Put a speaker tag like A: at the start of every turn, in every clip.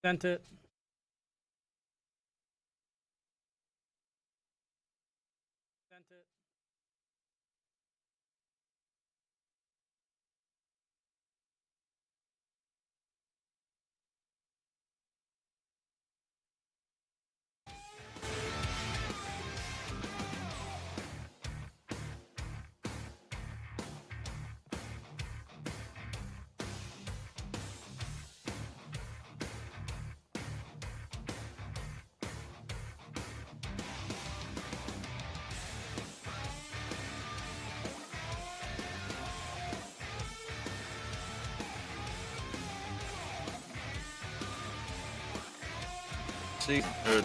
A: Sent it. Sent it.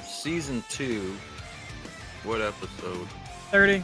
B: Season 2. What episode?
A: 30.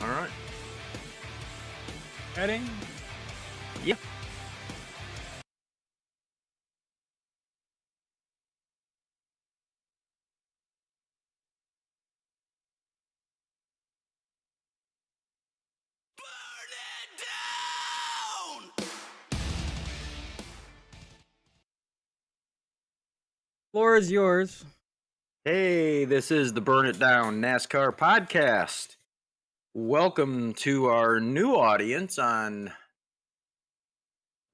B: All right.
A: Ready?
B: Yeah.
A: Floor is yours.
B: Hey, this is the Burn It Down NASCAR podcast. Welcome to our new audience on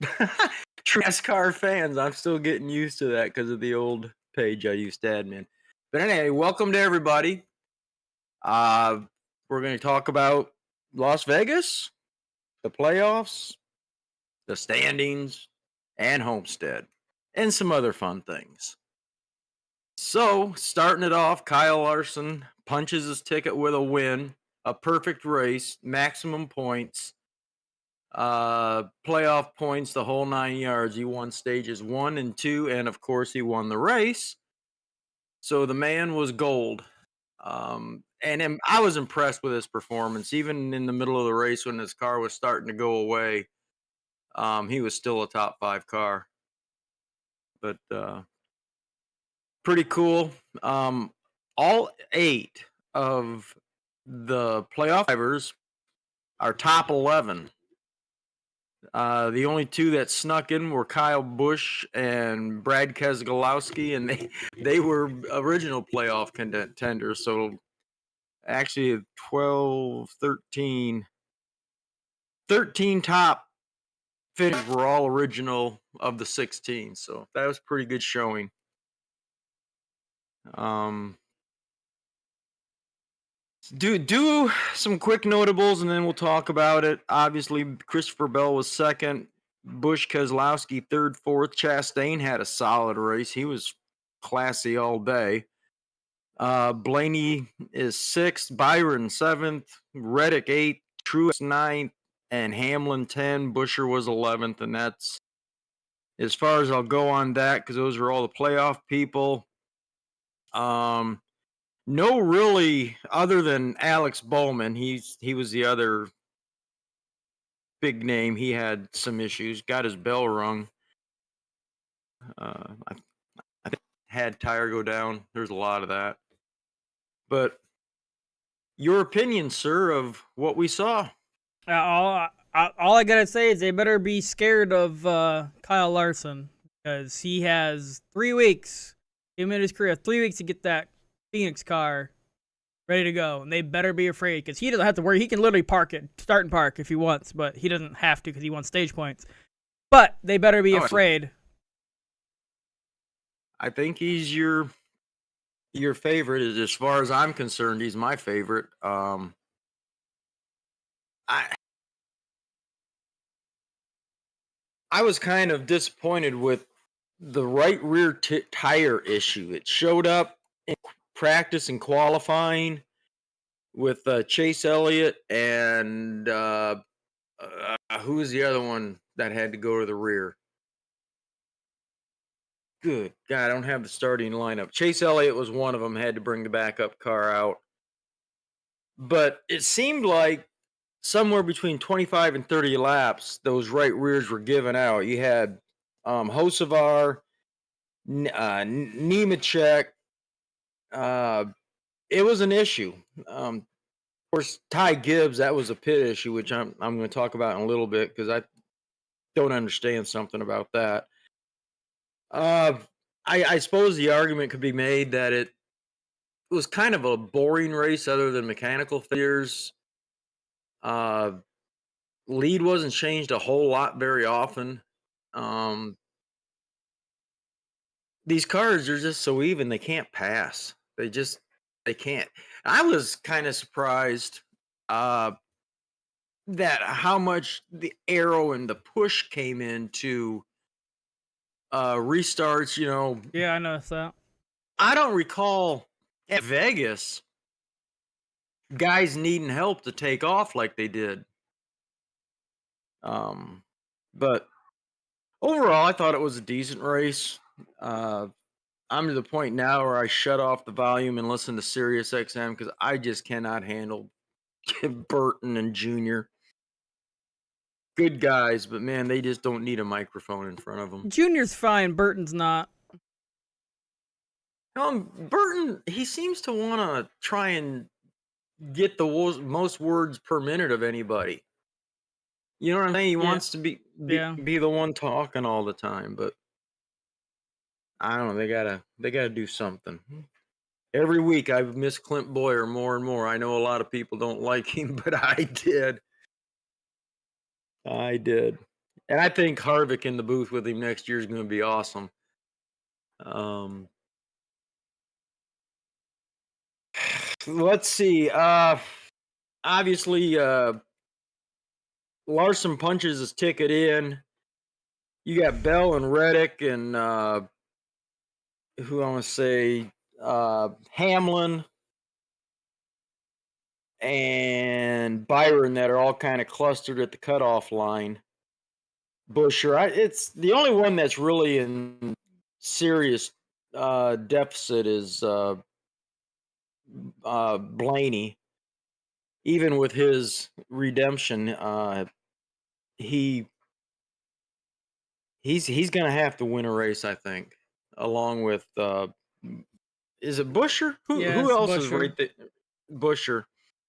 B: NASCAR fans. I'm still getting used to that because of the old page I used to admin. But anyway, welcome to everybody. We're going to talk about Las Vegas, the playoffs, the standings, and Homestead, and some other fun things. So, starting it off, Kyle Larson punches his ticket with a win, a perfect race, maximum points, playoff points, the whole 9 yards. He won stages 1 and 2, and of course, he won the race. So the man was gold. And I was impressed with his performance, even in the middle of the race when his car was starting to go away. He was still a top 5 car. But pretty cool. All 8 of the playoff drivers are top 11. The only 2 that snuck in were Kyle Busch and Brad Keselowski, and they were original playoff contenders. So actually 12, 13 top finishes were all original of the 16. So that was pretty good showing. Do some quick notables and then we'll talk about it. Obviously, Christopher Bell was second, Busch Keselowski third, fourth. Chastain had a solid race. He was classy all day. Blaney is sixth, Byron seventh, Reddick eighth, Truex ninth, and Hamlin 10. Buescher was 11th, and that's as far as I'll go on that, because those are all the playoff people. Um, no, really, other than Alex Bowman, he was the other big name. He had some issues, got his bell rung. I think had tire go down. There's a lot of that. But your opinion, sir, of what we saw?
A: All I gotta say is they better be scared of Kyle Larson because he has 3 weeks. Him in his career, 3 weeks to get that Phoenix car ready to go, and they better be afraid because he doesn't have to worry. He can literally start and park if he wants, but he doesn't have to because he wants stage points. But they better be afraid.
B: I think he's your favorite. As far as I'm concerned, he's my favorite. I I was kind of disappointed with the right rear tire issue. It showed up in practice and qualifying with Chase Elliott and who was the other one that had to go to the rear? Good God, I don't have the starting lineup. Chase Elliott was one of them, had to bring the backup car out. But it seemed like somewhere between 25 and 30 laps, those right rears were given out. You had Hocevar, Nemechek. It was an issue. Of course, Ty Gibbs, that was a pit issue, which I'm going to talk about in a little bit because I don't understand something about that. I suppose the argument could be made that it was kind of a boring race other than mechanical failures. Lead wasn't changed a whole lot very often. These cars are just so even they can't pass. They can't. I was kind of surprised that how much the arrow and the push came into restarts.
A: Yeah, I noticed that.
B: I don't recall at Vegas guys needing help to take off like they did. But overall, I thought it was a decent race. I'm to the point now where I shut off the volume and listen to Sirius XM because I just cannot handle Burton and Junior. Good guys, but man, they just don't need a microphone in front of them.
A: Junior's fine, Burton's not.
B: Burton, he seems to want to try and get the most words per minute of anybody. You know what I'm saying? He wants to be the one talking all the time, but I don't know. They gotta do something. Every week I've missed Clint Boyer more and more. I know a lot of people don't like him, but I did. And I think Harvick in the booth with him next year is going to be awesome. Let's see. Obviously, Larson punches his ticket in. You got Bell and Reddick and who I want to say Hamlin and Byron that are all kind of clustered at the cutoff line. Busher, it's the only one that's really in serious deficit is Blaney. Even with his redemption, he's going to have to win a race, I think, along with is it Busher? Who else is right there? Busher.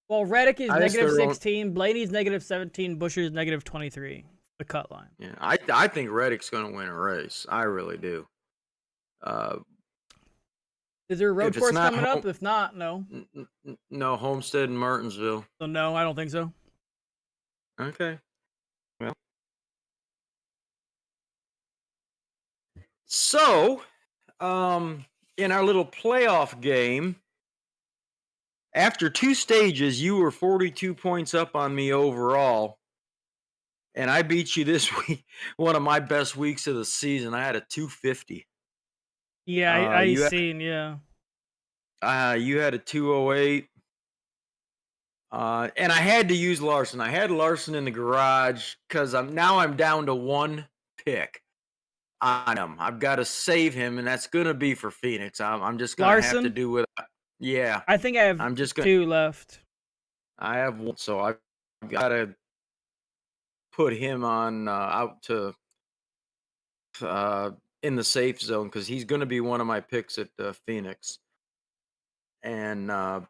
A: Well, Reddick is -16, Blaney's -17, Busher's -23. The cut line.
B: Yeah, I think Reddick's going to win a race. I really do.
A: Is there a road course coming up? If not, no.
B: No, Homestead and Martinsville.
A: So no, I don't think so.
B: Okay. Well. So, in our little playoff game, after 2 stages, you were 42 points up on me overall. And I beat you this week, one of my best weeks of the season. I had a 250.
A: Yeah, I seen, yeah.
B: You had a 208. And I had to use Larson. I had Larson in the garage because I'm down to 1 pick. on him. I've got to save him, and that's gonna be for Phoenix. I'm just gonna have to
A: Larson?
B: do with. Yeah,
A: I think I have
B: I'm just gonna.
A: 2 left.
B: I have one, so I've got to put him on out to uh, in the safe zone because he's going to be one of my picks at Phoenix. And I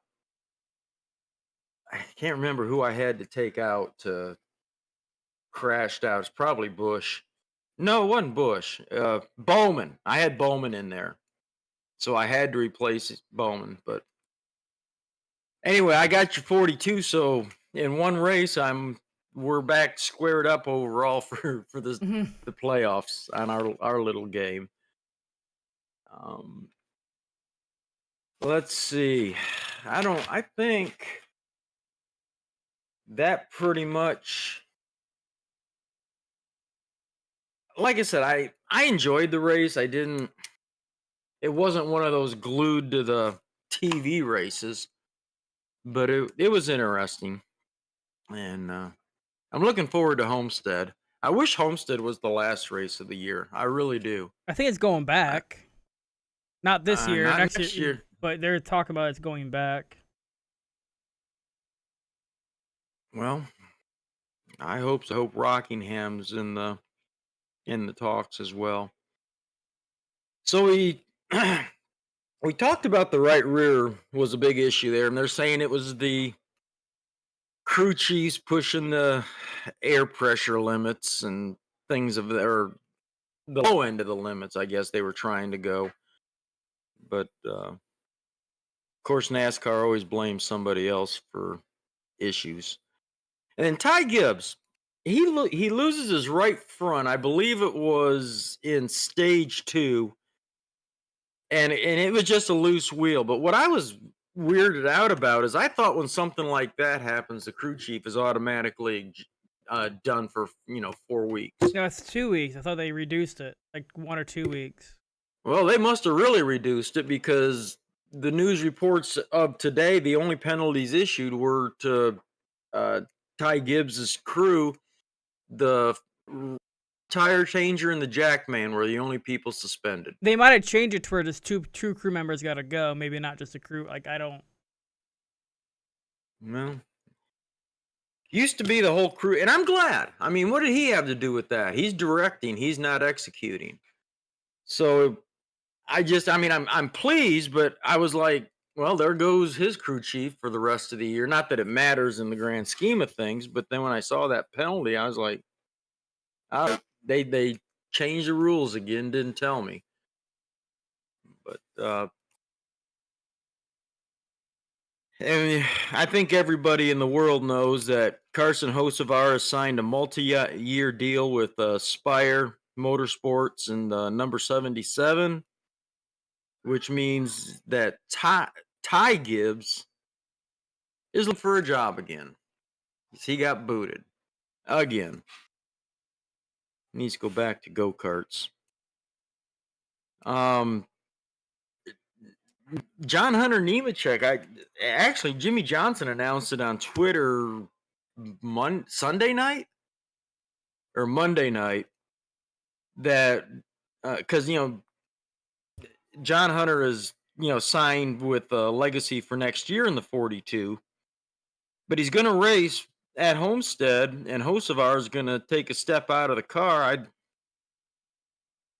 B: can't remember who I had to take out to crashed out. It's probably Bush. No, it wasn't Bush. Bowman. I had Bowman in there, so I had to replace Bowman. But anyway, I got you 42. So in one race, we're back squared up overall for
A: Mhm.
B: the playoffs on our little game. Let's see. I think that pretty much, like I said, I enjoyed the race. It wasn't one of those glued to the TV races, but it was interesting. And I'm looking forward to Homestead. I wish Homestead was the last race of the year. I really do.
A: I think it's going back. Not this year,
B: Not
A: next
B: next
A: year,
B: year.
A: but they're talking about it's going back.
B: Well, I hope so. I hope Rockingham's in the talks as well. So we talked about the right rear was a big issue there, and they're saying it was the crew chiefs pushing the air pressure limits and things or the low end of the limits, I guess they were trying to go. But of course, NASCAR always blames somebody else for issues. And then Ty Gibbs, he loses his right front. I believe it was in stage 2, and it was just a loose wheel. But what I was weirded out about is I thought when something like that happens, the crew chief is automatically done for 4 weeks.
A: No, it's 2 weeks. I thought they reduced it, like 1 or 2 weeks.
B: Well, they must have really reduced it because the news reports of today, the only penalties issued were to Ty Gibbs's crew. The tire changer and the jackman were the only people suspended.
A: They might have changed it to where just two crew members got to go. Maybe not just a crew. Like, I don't.
B: Well, used to be the whole crew, and I'm glad. I mean, what did he have to do with that? He's directing, he's not executing. So I'm pleased, but I was like, well, there goes his crew chief for the rest of the year. Not that it matters in the grand scheme of things, but then when I saw that penalty, I was like, they changed the rules again, didn't tell me. But I think everybody in the world knows that Carson Hocevar has signed a multi-year deal with Spire Motorsports and number 77, which means that Ty Gibbs is looking for a job again. He got booted again. Needs to go back to go-karts. John Hunter Nemechek. Actually, Jimmy Johnson announced it on Twitter Sunday night or Monday night that because John Hunter is signed with Legacy for next year in the 42, but he's going to race at Homestead, and Hocevar is going to take a step out of the car.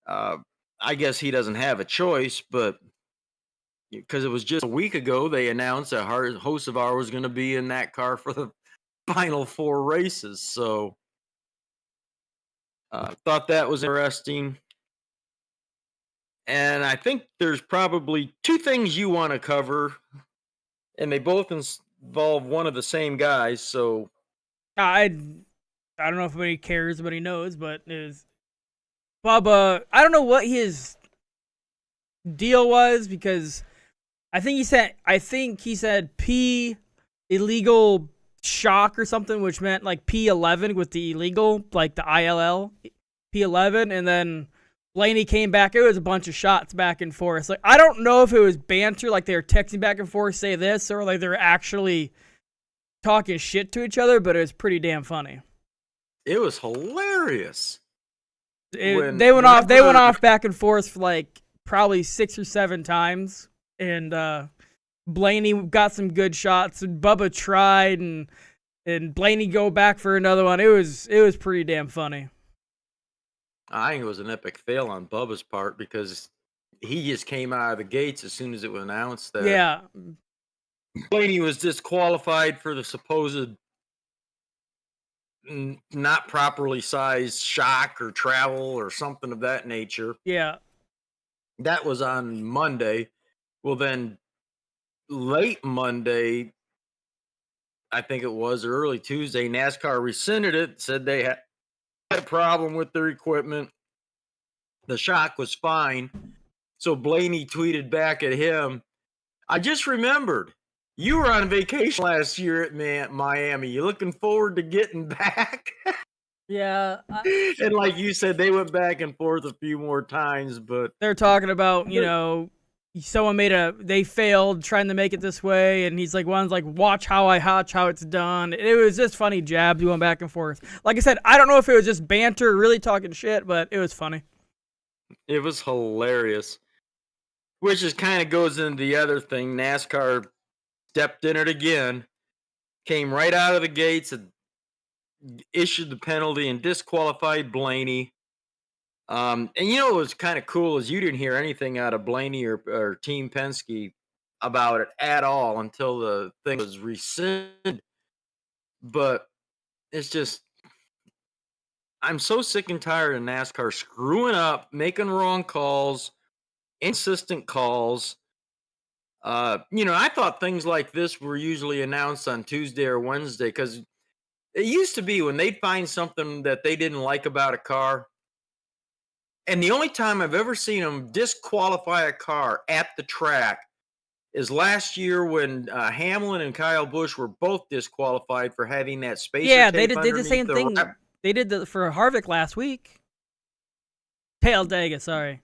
B: I guess he doesn't have a choice, but because it was just a week ago they announced that Hocevar was going to be in that car for the final 4 races. So thought that was interesting. And I think there's probably 2 things you want to cover, and they both involve one of the same guys. So
A: I don't know if anybody cares, but he knows. But is Bubba? I don't know what his deal was because I think he said P illegal shock or something, which meant like P11 with the illegal, like the ILL P11, and then Blaney came back. It was a bunch of shots back and forth. Like, I don't know if it was banter, like they were texting back and forth, say this, or like they're actually talking shit to each other, but it was pretty damn funny.
B: it was hilarious. when
A: They went
B: whenever
A: off back and forth for like probably 6 or 7 times, and Blaney got some good shots, and Bubba tried, and Blaney go back for another one. It was pretty damn funny.
B: I think it was an epic fail on Bubba's part because he just came out of the gates as soon as it was announced that
A: Yeah,
B: Blaney was disqualified for the supposed not properly sized shock or travel or something of that nature.
A: yeah,
B: That was on Monday. Well, then late Monday, I think it was, or early Tuesday, NASCAR rescinded it, said they had a problem with their equipment. The shock was fine. So Blaney tweeted back at him, I just remembered you were on vacation last year at Miami. You looking forward to getting back?
A: yeah.
B: And like you said, they went back and forth a few more times, but
A: They're talking about, someone they failed trying to make it this way, and he's like, one's like, watch how it's done. It was just funny jabs going back and forth. Like I said, I don't know if it was just banter, really talking shit, but it was funny.
B: it was hilarious. Which just kind of goes into the other thing. NASCAR stepped in it again, came right out of the gates, and issued the penalty and disqualified Blaney. And what was kind of cool is you didn't hear anything out of Blaney or Team Penske about it at all until the thing was rescinded. But it's just, I'm so sick and tired of NASCAR screwing up, making wrong calls, insistent calls. I thought things like this were usually announced on Tuesday or Wednesday because it used to be when they'd find something that they didn't like about a car. And the only time I've ever seen them disqualify a car at the track is last year when Hamlin and Kyle Busch were both disqualified for having that spacer
A: Yeah,
B: tape
A: they did the same thing.
B: wrap.
A: They did that for Harvick last week. Talladega, sorry.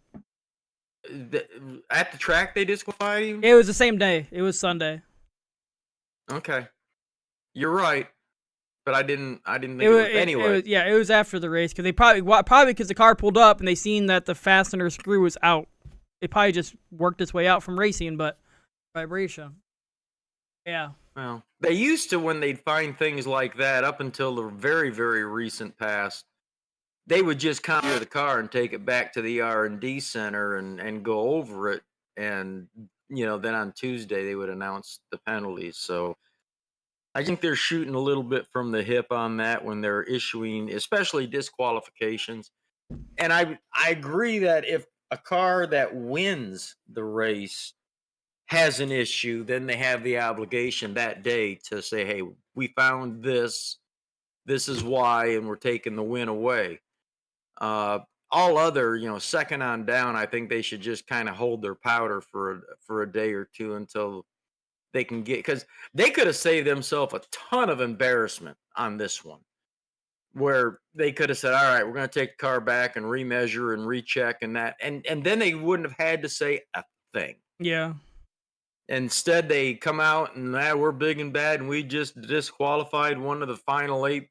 B: At the track, they disqualified him?
A: It was the same day. It was Sunday.
B: Okay. You're right. But I didn't think it was anyway.
A: It was after the race because they probably because the car pulled up and they seen that the fastener screw was out. It probably just worked its way out from racing, but vibration. Yeah.
B: Well, they used to when they'd find things like that up until the very, very recent past. They would just commandeer the car and take it back to the R&D center and go over it. And, then on Tuesday they would announce the penalties. So I think they're shooting a little bit from the hip on that when they're issuing, especially disqualifications. And I agree that if a car that wins the race has an issue, then they have the obligation that day to say, hey, we found this. This is why, and we're taking the win away. All other, second on down, I think they should just kind of hold their powder for a day or two until they can get, because they could have saved themselves a ton of embarrassment on this one, where they could have said, all right, we're going to take the car back and remeasure and recheck and that, and then they wouldn't have had to say a thing.
A: Yeah.
B: Instead, they come out and we're big and bad, and we just disqualified one of the final eight,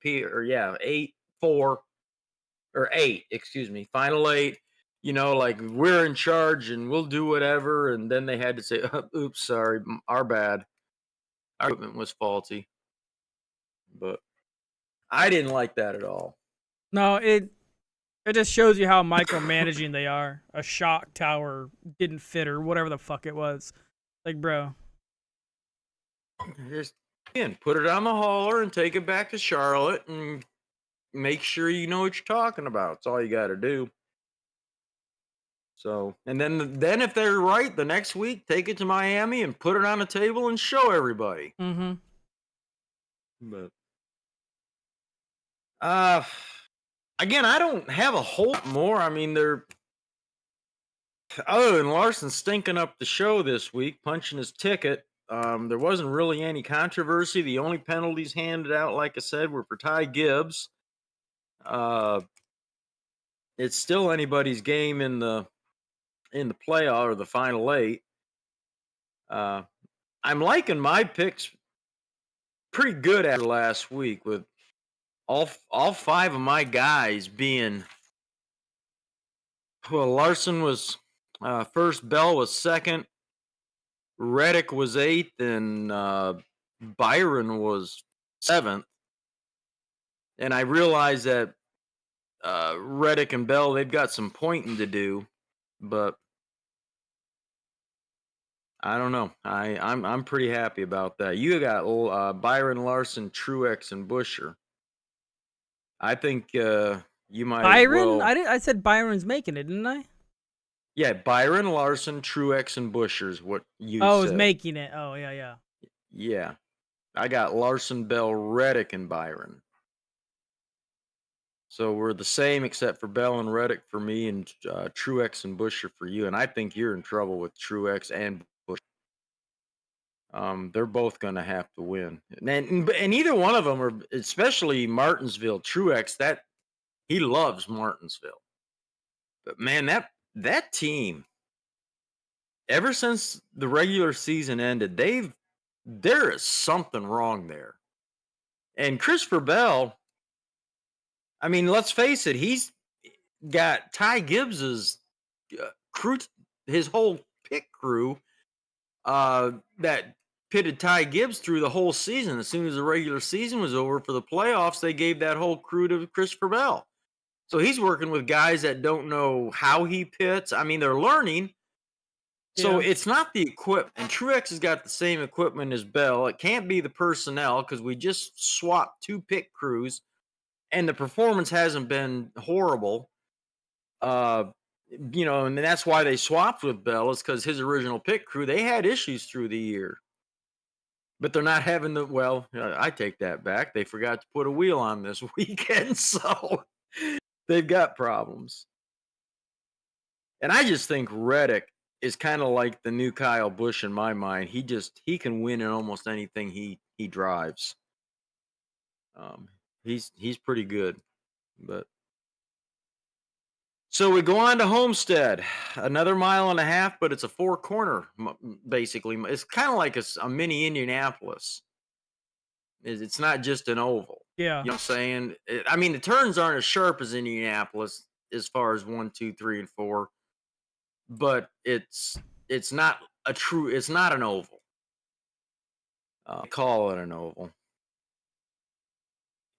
B: final eight. Like we're in charge and we'll do whatever. And then they had to say, oops, sorry, our bad. Our equipment was faulty. But I didn't like that at all.
A: No, it just shows you how micromanaging they are. A shock tower didn't fit or whatever the fuck it was. Like, bro.
B: Just put it on the hauler and take it back to Charlotte and make sure you know what you're talking about. That's all you got to do. So, and then if they're right, the next week, take it to Miami and put it on the table and show everybody.
A: Mm-hmm.
B: But, again, I don't have a whole lot more. I mean, other than Larson stinking up the show this week, punching his ticket, there wasn't really any controversy. The only penalties handed out, like I said, were for Ty Gibbs. It's still anybody's game in the playoff or the final eight. I'm liking my picks pretty good after last week with all five of my guys being Well, Larson was first, Bell was second, Reddick was eighth, and Byron was seventh. And I realized that Reddick and Bell, they've got some pointing to do, but I don't know. I'm pretty happy about that. You got Byron, Larson, Truex, and Busher. I think you might as
A: Byron?
B: well.
A: I said Byron's making it, didn't I?
B: Yeah, Byron, Larson, Truex, and Busher is what you
A: Oh, I was
B: said.
A: making it. Oh, yeah, yeah.
B: Yeah, I got Larson, Bell, Reddick, and Byron. So we're the same except for Bell and Reddick for me, and Truex and Busher for you. And I think you're in trouble with Truex and Busher. They're both going to have to win, and either one of them, are especially Martinsville. Truex, that he loves Martinsville, but man, that team, ever since the regular season ended, there is something wrong there. And Christopher Bell, I mean, let's face it, he's got Ty Gibbs's crew, his whole pit crew that pitted Ty Gibbs through the whole season. As soon as the regular season was over for the playoffs, they gave that whole crew to Christopher Bell. So he's working with guys that don't know how he pits. I mean, they're learning. So
A: Yeah.
B: it's not the equipment. And Truex has got the same equipment as Bell. It can't be the personnel because we just swapped two pit crews and the performance hasn't been horrible. Uh, and that's why they swapped with Bell, is because his original pit crew, they had issues through the year. But they're not having I take that back. They forgot to put a wheel on this weekend, so they've got problems. And I just think Reddick is kind of like the new Kyle Busch in my mind. He can win in almost anything he drives. Um, he's pretty good. But so we go on to Homestead, another mile and a half, but it's a four corner basically. It's kind of like a mini Indianapolis. It's not just an oval.
A: Yeah.
B: You know what I'm saying? I mean, the turns aren't as sharp as Indianapolis as far as 1, 2, 3, and 4, but it's not it's not an oval. Call it an oval.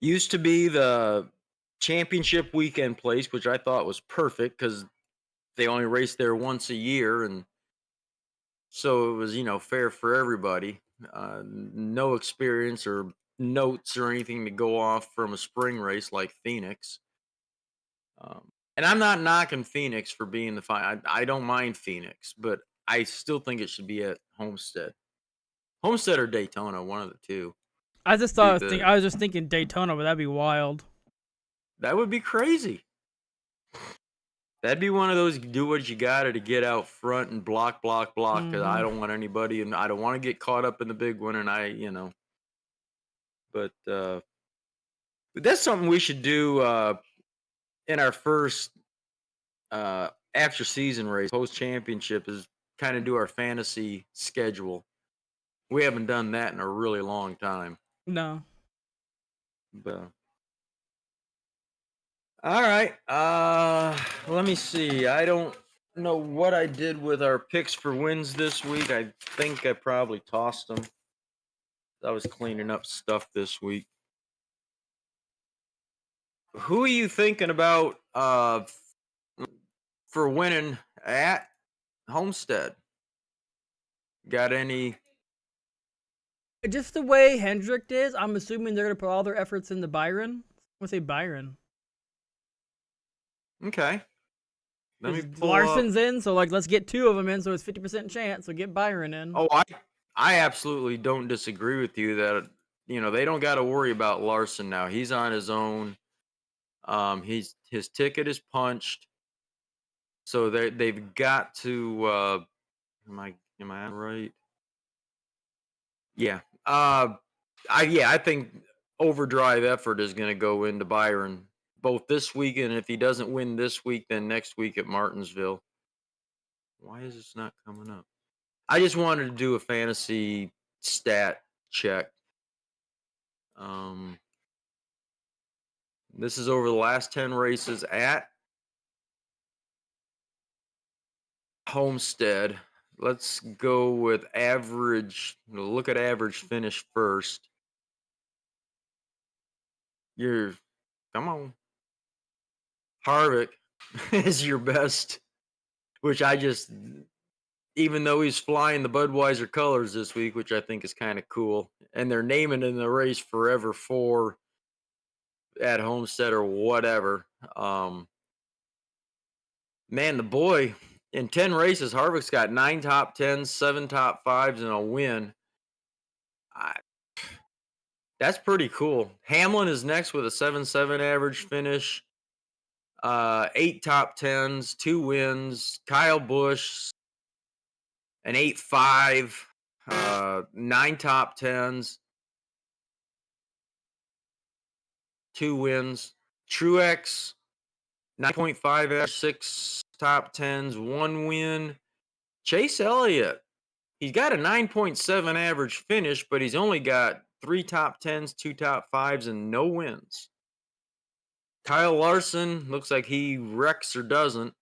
B: Used to be the championship weekend place, which I thought was perfect because they only race there once a year, and so it was fair for everybody. No experience or notes or anything to go off from a spring race like Phoenix. And I'm not knocking Phoenix for being the fine. I don't mind Phoenix, but I still think it should be at Homestead. Homestead or Daytona, one of the two.
A: I just
B: Be
A: thought
B: the
A: I was just thinking Daytona, but that'd be wild.
B: That would be crazy. That'd be one of those do what you gotta to get out front and block, because I
A: Hmm.
B: don't want anybody, and I don't want to get caught up in the big one. And but that's something we should do in our first after season race, post championship, is kind of do our fantasy schedule. We haven't done that in a really long time.
A: No.
B: But all right. Let me see. I don't know what I did with our picks for wins this week. I think I probably tossed them. I was cleaning up stuff this week. Who are you thinking about for winning at Homestead? Got any?
A: Just the way Hendrick is, I'm assuming they're gonna put all their efforts into Byron. I'm gonna say Byron.
B: Okay. Let me
A: Because
B: pull up.
A: Larson's in, so let's get two of them in, so it's 50% chance. So get Byron in.
B: Oh, I absolutely don't disagree with you that they don't got to worry about Larson now. He's on his own. His ticket is punched, so they've got to. Am I right? Yeah. I think overdrive effort is going to go into Byron both this week, and if he doesn't win this week, then next week at Martinsville. Why is this not coming up? I just wanted to do a fantasy stat check. Um, this is over the last 10 races at Homestead. Let's go with average. We'll look at average finish first. You're, come on. Harvick is your best, which I just, even though he's flying the Budweiser colors this week, which I think is kind of cool, and they're naming in the race Forever 4 at Homestead or whatever. Man, the boy in 10 races, Harvick's got 9 top 10s, 7 top 5s, and a win. That's pretty cool. Hamlin is next with a 7.7 average finish, 8 top 10s, 2 wins. Kyle Busch, an 8.5, 9 top 10s, 2 wins. Truex, 9.5 average, 6 top 10s, 1 win. Chase Elliott, he's got a 9.7 average finish, but he's only got 3 top 10s, 2 top 5s, and no wins. Kyle Larson looks like he wrecks or doesn't.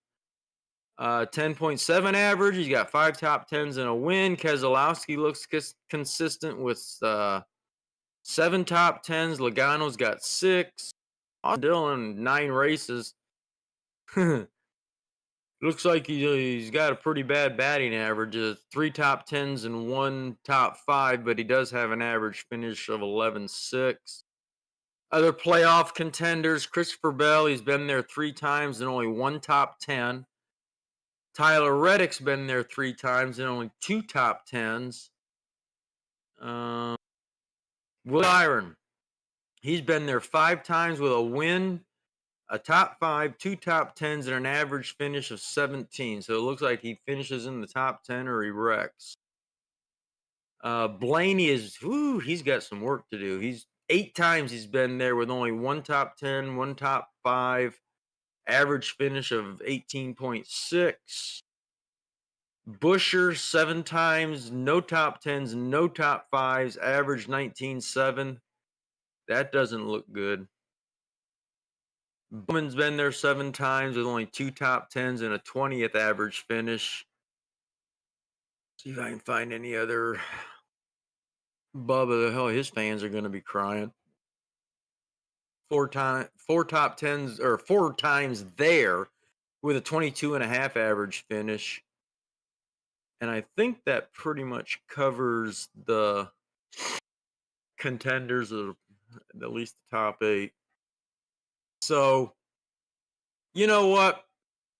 B: 10.7 average. He's got 5 top 10s and a win. Keselowski looks consistent with 7 top 10s. Logano's got 6. Austin Dillon, 9 races. Looks like he's got a pretty bad batting average. 3 top 10s and 1 top 5, but he does have an average finish of 11.6. Other playoff contenders, Christopher Bell, he's been there 3 times and only 1 top 10. Tyler Reddick's been there 3 times and only 2 top 10s. Will Byron, he's been there 5 times with a win, a top 5, 2 top 10s, and an average finish of 17. So it looks like he finishes in the top 10 or he wrecks. Blaney is, he's got some work to do. He's 8 times he's been there with only 1 top 10, 1 top 5, average finish of 18.6. Busher 7 times, no top 10s, no top 5s, average 19.7. That doesn't look good. Bowman's been there 7 times with only 2 top 10s and a 20th average finish. See if I can find any other. Bubba, the hell, his fans are going to be crying. 4 top 10s, or 4 times there with a 22.5 average finish. And I think that pretty much covers the contenders of at least the top 8. So, you know what?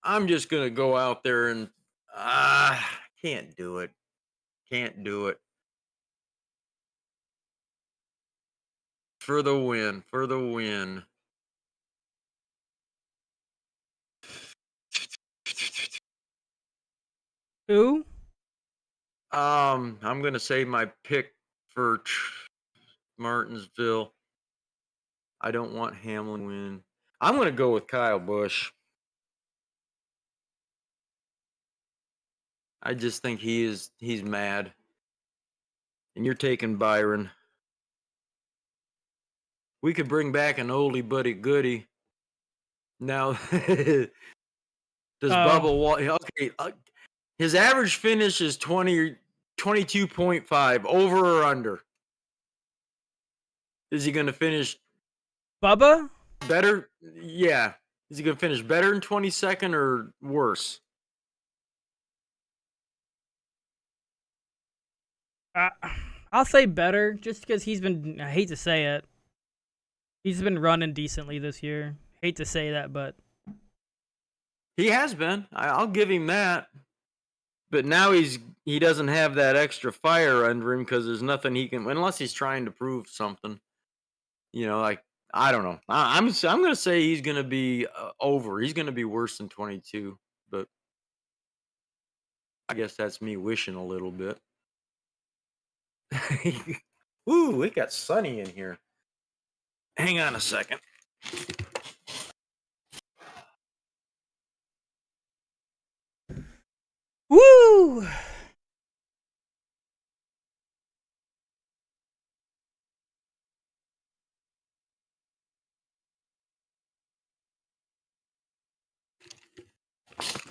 B: I'm just going to go out there and can't do it. Can't do it. For the win, for the win.
A: Who?
B: I'm going to say my pick for Martinsville. I don't want Hamlin to win. I'm going to go with Kyle Busch. I just think he's mad. And you're taking Byron. We could bring back an oldie but a goodie. Now, does Bubba Wallace? Okay, his average finish is 22.5, over or under? Is he going to finish
A: Bubba?
B: better? Yeah. Is he going to finish better in 22nd or worse?
A: I'll say better, just because he's been. I hate to say it. He's been running decently this year. Hate to say that, but
B: He has been. I'll give him that. But now he doesn't have that extra fire under him because there's nothing he can, unless he's trying to prove something. You know, like, I don't know. I'm going to say he's going to be over. He's going to be worse than 22. But I guess that's me wishing a little bit. Ooh, it got sunny in here. Hang on a second.
A: woo!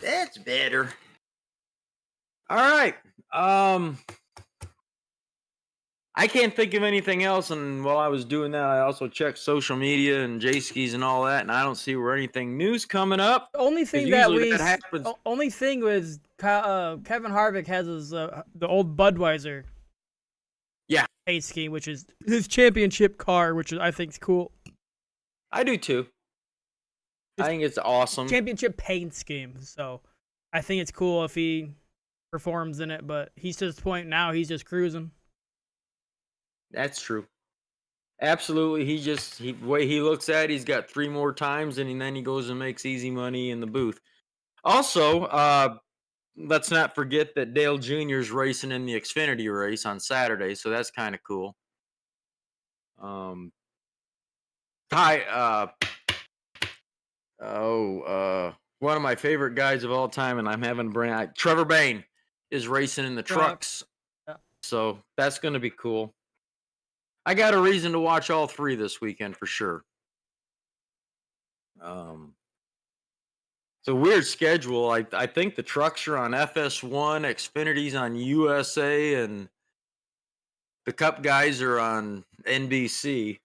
B: That's better. All right. I can't think of anything else. And while I was doing that, I also checked social media and J skis and all that, and I don't see where anything new's coming up.
A: The only
B: Because
A: thing that
B: usually that happens.
A: only thing was Kevin Harvick has his the old Budweiser
B: Yeah,
A: paint scheme, which is his championship car, which I think is cool.
B: I do too. I think it's awesome.
A: Championship paint scheme, so I think it's cool if he performs in it. But he's to this point now; he's just cruising.
B: That's true. Absolutely. Way he looks at it, he's got 3 more times, and then he goes and makes easy money in the booth. Also, let's not forget that Dale Jr. is racing in the Xfinity race on Saturday, so that's kind of cool. Hi, one of my favorite guys of all time, and I'm having a brain. Trevor Bayne is racing in the trucks,
A: Yeah.
B: so that's going to be cool. I got a reason to watch all 3 this weekend for sure. It's a weird schedule. I think the trucks are on FS1, Xfinity's on USA, and the Cup guys are on NBC.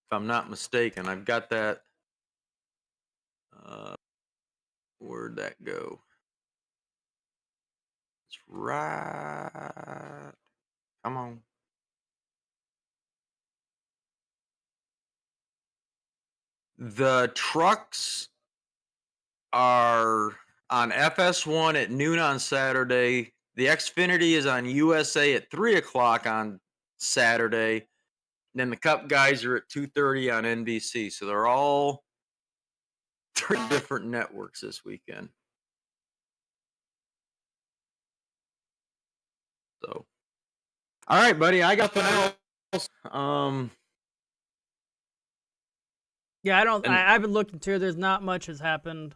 B: If I'm not mistaken, I've got that. Where'd that go? It's right. Come on. The trucks are on FS1 at noon on Saturday. The Xfinity is on USA at 3 o'clock on Saturday. Then the Cup guys are at 2:30 on NBC. So they're all 3 different networks this weekend. So, all right, buddy, I got the else.
A: Yeah, I haven't looked into it. There's not much has happened.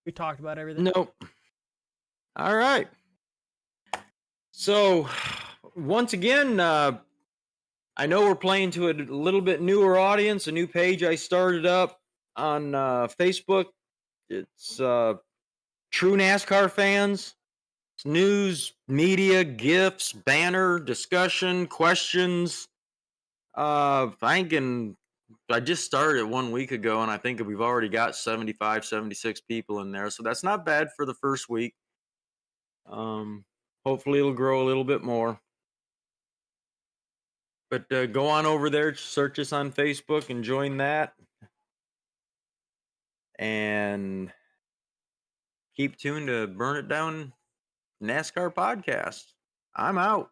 A: We talked about everything.
B: Nope. All right. So, once again, I know we're playing to a little bit newer audience, a new page I started up on Facebook. It's True NASCAR Fans. It's news, media, gifts, banner, discussion, questions. I just started it 1 week ago, and I think we've already got 75, 76 people in there. So that's not bad for the first week. Hopefully it'll grow a little bit more. But go on over there, search us on Facebook, and join that. And keep tuned to Burn It Down NASCAR podcast. I'm out.